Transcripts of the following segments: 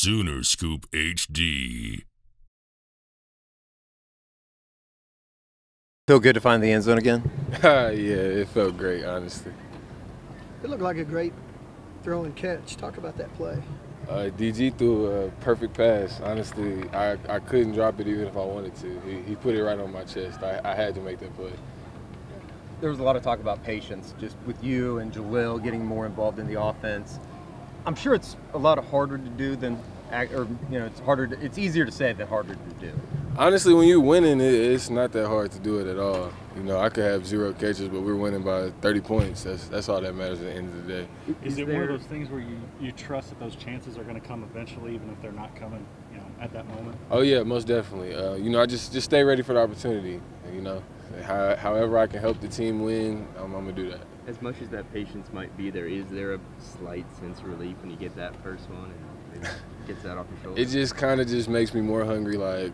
Sooner Scoop HD. Feel good to find the end zone again? Yeah, it felt great, honestly. It looked like a great throw and catch. Talk about that play. DG threw a perfect pass. Honestly, I couldn't drop it even if I wanted to. He put it right on my chest. I had to make that play. There was a lot of talk about patience, just with you and Jalil getting more involved in the offense. I'm sure it's a lot harder to do than, it's harder. It's easier to say than harder to do. Honestly, when you're winning, it's not that hard to do it at all. I could have 0 catches, but we're winning by 30 points. That's all that matters at the end of the day. Is it one of those things where you trust that those chances are going to come eventually, even if they're not coming, at that moment? Oh yeah, most definitely. I just stay ready for the opportunity. However I can help the team win, I'm gonna do that. As much as that patience might be there, is there a slight sense of relief when you get that first one and it gets that off your shoulders? It just kind of just makes me more hungry. Like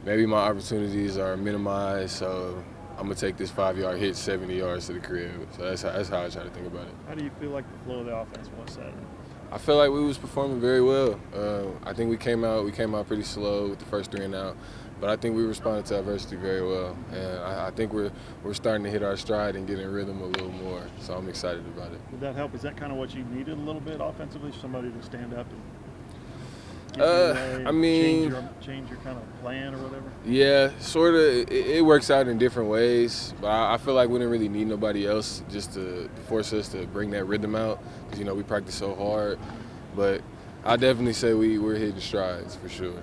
maybe my opportunities are minimized, so I'm gonna take this 5-yard hit 70 yards to the crib. So that's how I try to think about it. How do you feel like the flow of the offense was Saturday? I feel like we was performing very well. I think we came out pretty slow with the first 3 and out, but I think we responded to adversity very well, and I think we're starting to hit our stride and get in rhythm a little more. So I'm excited about it. Would that help? Is that kind of what you needed a little bit offensively? Somebody to stand up and change your kind of plan or whatever? Yeah, sort of. It works out in different ways, but I feel like we didn't really need nobody else just to force us to bring that rhythm out because, we practice so hard. But I definitely say we're hitting strides for sure.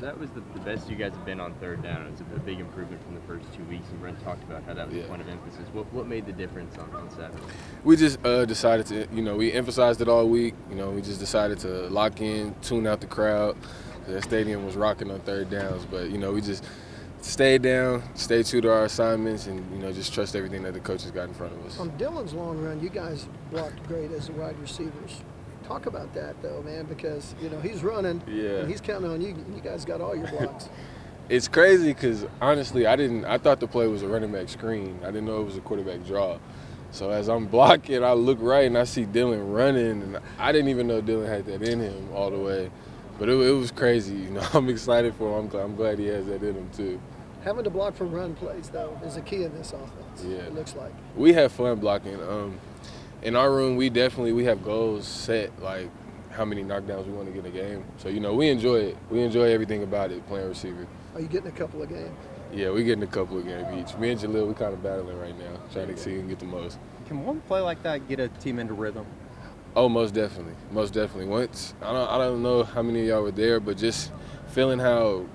That was the best you guys have been on third down. It was a big improvement from the first 2 weeks, and Brent talked about how that was a point of emphasis. What made the difference on Saturday? We just decided to, we emphasized it all week. We just decided to lock in, tune out the crowd. That stadium was rocking on third downs, but, we just stayed down, stayed true to our assignments, and, just trust everything that the coaches got in front of us. On Dylan's long run, you guys blocked great as the wide receivers. Talk about that, though, man, because, he's running and he's counting on you. You guys got all your blocks. It's crazy because, honestly, I thought the play was a running back screen. I didn't know it was a quarterback draw. So as I'm blocking, I look right and I see Dylan running, and I didn't even know Dylan had that in him all the way. But it was crazy. I'm excited for him. I'm glad he has that in him, too. Having to block for run plays, though, is a key in this offense, it looks like. We have fun blocking. In our room, we have goals set, like how many knockdowns we want to get in a game. So, we enjoy it. We enjoy everything about it, playing receiver. Are you getting a couple of games? Yeah, we're getting a couple of games each. Me and Jalil, we're kind of battling right now, trying to see who can get the most. Can one play like that get a team into rhythm? Oh, most definitely. Most definitely. Once, I don't know how many of y'all were there, but just feeling how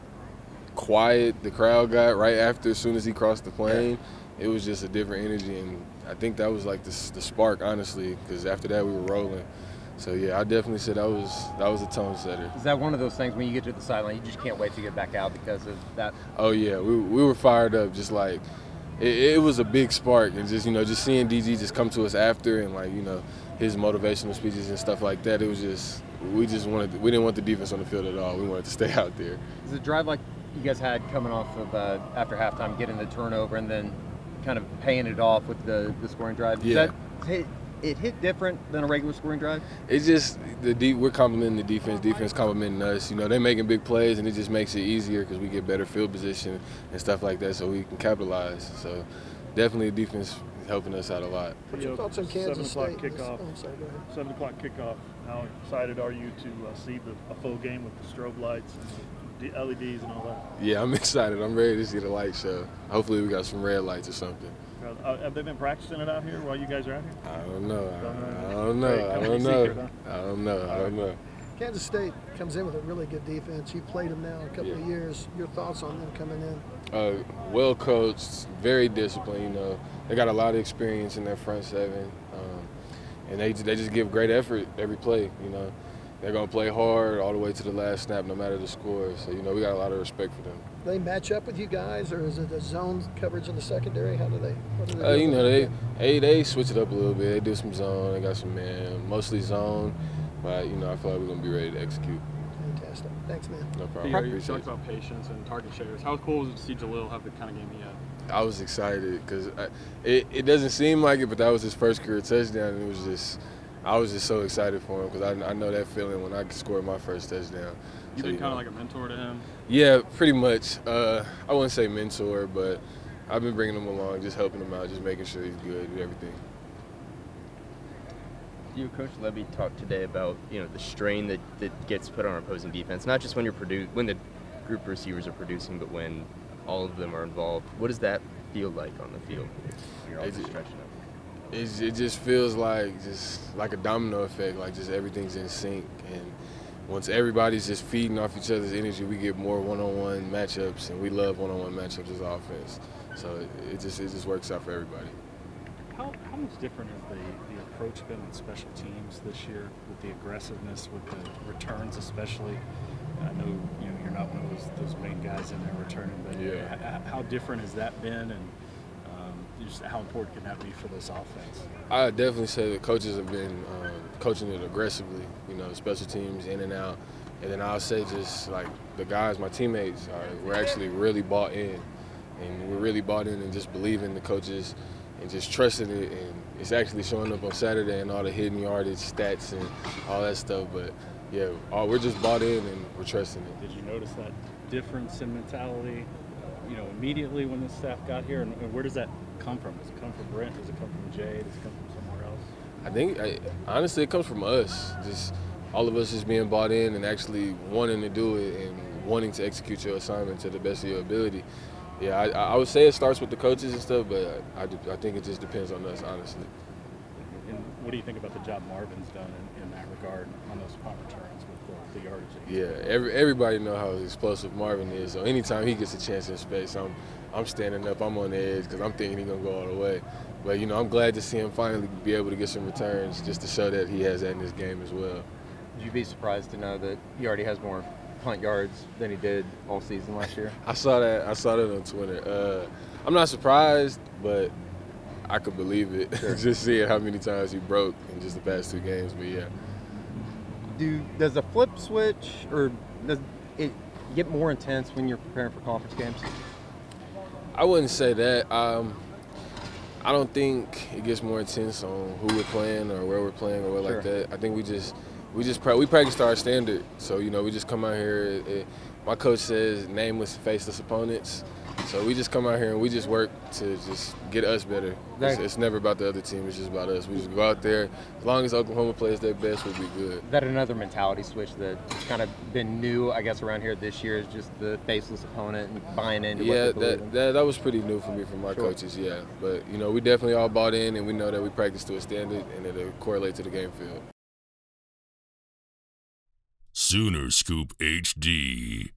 quiet the crowd got right after, as soon as he crossed the plane, it was just a different energy, and I think that was like the spark, honestly, because after that we were rolling. So yeah, I definitely said that was a tone setter. Is that one of those things when you get to the sideline, you just can't wait to get back out because of that? Oh yeah, we were fired up. Just like it was a big spark, and just seeing DG just come to us after, and his motivational speeches and stuff like that. It was just we didn't want the defense on the field at all. We wanted to stay out there. Is the drive like you guys had coming off of after halftime, getting the turnover and then kind of paying it off with the scoring drive? Yeah. It hit different than a regular scoring drive? It's just we're complimenting the defense complimenting us. They're making big plays, and it just makes it easier because we get better field position and stuff like that, so we can capitalize. So definitely the defense is helping us out a lot. What's your thoughts on Kansas State? 7 o'clock kickoff. Oh, sorry, go ahead. 7 o'clock kickoff. How excited are you to see a full game with the strobe lights and the LEDs and all that? Yeah, I'm excited. I'm ready to see the light show. Hopefully we got some red lights or something. Have they been practicing it out here while you guys are out here? I don't know. Kansas State comes in with a really good defense. You've played them now a couple of years. Your thoughts on them coming in? Well coached, very disciplined. They got a lot of experience in their front seven, and they just give great effort every play. They're gonna play hard all the way to the last snap, no matter the score. So we got a lot of respect for them. Do they match up with you guys, or is it a zone coverage in the secondary? How do they? What do they they switch it up a little bit. They do some zone. They got some man, mostly zone. But I feel like we're gonna be ready to execute. Fantastic. Thanks, man. No problem. You talked about patience and target shares. How cool was it to see Jalil have the kind of game he had? I was excited because it doesn't seem like it, but that was his first career touchdown, and it was just I was just so excited for him because I know that feeling when I scored my first touchdown. You've been kind of like a mentor to him? Yeah, pretty much. I wouldn't say mentor, but I've been bringing him along, just helping him out, just making sure he's good and everything. You, Coach Levy, talked today about the strain that gets put on opposing defense, not just when when the group of receivers are producing, but when all of them are involved. What does that feel like on the field? You're all just stretching up. It just feels like a domino effect, like just everything's in sync, and once everybody's just feeding off each other's energy, we get more one-on-one matchups, and we love one-on-one matchups as offense. So it just works out for everybody. How much different has the approach been on special teams this year with the aggressiveness, with the returns especially? I know you're not one of those main guys in there returning, but yeah. How different has that been, and just how important can that be for this offense? I definitely say the coaches have been coaching it aggressively, special teams in and out. And then I'll say just like the guys, my teammates, we're actually really bought in. And we're really bought in and just believing the coaches and just trusting it. And it's actually showing up on Saturday and all the hidden yardage stats and all that stuff. But yeah, we're just bought in and we're trusting it. Did you notice that difference in mentality, immediately when the staff got here? And where does that come from? Does it come from Brent? Does it come from Jay? Does it come from somewhere else? I think, honestly, it comes from us. Just all of us just being bought in and actually wanting to do it and wanting to execute your assignment to the best of your ability. Yeah, I would say it starts with the coaches and stuff, but I think it just depends on us, honestly. And what do you think about the job Marvin's done in that regard on those punt returns with the yardage? Yeah, everybody know how explosive Marvin is. So anytime he gets a chance in space, I'm standing up, I'm on the edge because I'm thinking he's gonna go all the way. But I'm glad to see him finally be able to get some returns, just to show that he has that in his game as well. Would you be surprised to know that he already has more punt yards than he did all season last year? I saw that on Twitter. I'm not surprised, but I could believe it. Sure. Just seeing how many times he broke in just the past 2 games. But yeah. Does the flip switch, or does it get more intense when you're preparing for conference games? I wouldn't say that. I don't think it gets more intense on who we're playing or where we're playing or what like that. I think we practice to our standard. So we just come out here. My coach says nameless, faceless opponents. So we just come out here and we just work to just get us better. It's never about the other team. It's just about us. We just go out there. As long as Oklahoma plays their best, we'll be good. Is that another mentality switch that's kind of been new, I guess, around here this year, is just the faceless opponent and buying into what they believe in? That was pretty new for me from my coaches, yeah. But, we definitely all bought in, and we know that we practice to a standard and it'll correlate to the game field. Sooner Scoop HD.